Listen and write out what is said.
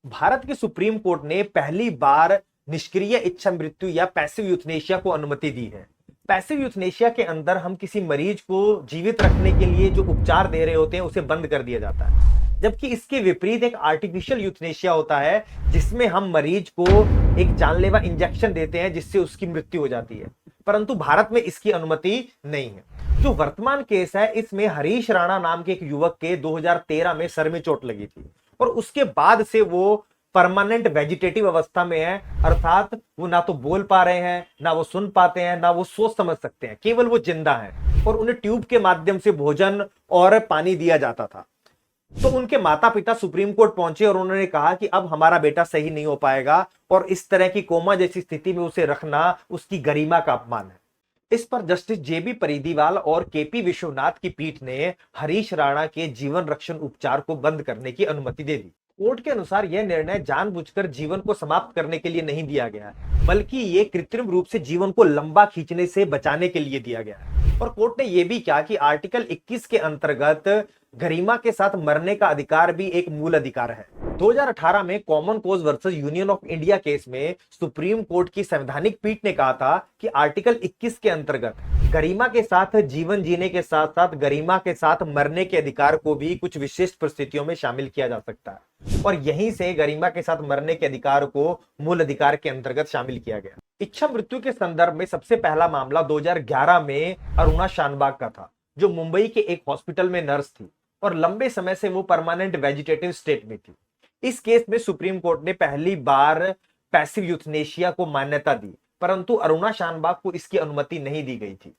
भारत के supreme court ने पहली बार निष्क्रिय इच्छा मृत्यु या पैसिव यूथनेशिया को अनुमति दी है। पैसिव यूथनेशिया के अंदर हम किसी मरीज को जीवित रखने के लिए जो उपचार दे रहे होते हैं उसे बंद कर दिया जाता है, जबकि इसके विपरीत एक आर्टिफिशियल यूथनेशिया होता है जिसमें हम मरीज को एक जानलेवा इंजेक्शन देते हैं जिससे उसकी मृत्यु हो जाती है। परंतु भारत में इसकी अनुमति नहीं है। जो वर्तमान केस है इसमें हरीश राणा नाम के एक युवक के 2013 में सर में चोट लगी थी और उसके बाद से वो परमानेंट वेजिटेटिव अवस्था में है, अर्थात वो ना तो बोल पा रहे हैं, ना वो सुन पाते हैं, ना वो सोच समझ सकते हैं, केवल वो जिंदा हैं और उन्हें ट्यूब के माध्यम से भोजन और पानी दिया जाता था। तो उनके माता पिता सुप्रीम कोर्ट पहुंचे और उन्होंने कहा कि अब हमारा बेटा सही नहीं हो पाएगा और इस तरह की कोमा जैसी स्थिति में उसे रखना उसकी गरिमा का अपमान है। इस पर जस्टिस जेबी परिदीवाल और केपी विश्वनाथ की पीठ ने हरीश राणा के जीवन रक्षण उपचार को बंद करने की अनुमति दे दी। कोर्ट के अनुसार यह निर्णय जानबूझकर जीवन को समाप्त करने के लिए नहीं दिया गया है, बल्कि यह कृत्रिम रूप से जीवन को लंबा खींचने से बचाने के लिए दिया गया है। और कोर्ट ने यह भी कहा कि आर्टिकल 21 के अंतर्गत गरिमा के साथ मरने का अधिकार भी एक मूल अधिकार है। 2018 में common cause versus union of India case में सुप्रीम कोर्ट की संवैधानिक पीठ ने कहा था कि आर्टिकल 21 के अंतर्गत गरिमा के साथ जीवन जीने के साथ साथ गरिमा के साथ मरने के अधिकार को भी कुछ विशेष परिस्थितियों में शामिल किया जा सकता है और यहीं से गरिमा के साथ मरने के अधिकार को मूल अधिकार के अंतर्गत शामिल किया गया। इच्छा मृत्यु के संदर्भ में सबसे पहला मामला 2011 में अरुणा शानबाग का था, जो मुंबई के एक हॉस्पिटल में नर्स थी और लंबे समय से वो परमानेंट वेजिटेटिव स्टेट में थी। इस केस में सुप्रीम कोर्ट ने पहली बार पैसिव यूथनेशिया को मान्यता दी, परंतु अरुणा शानबाग को इसकी अनुमति नहीं दी गई थी।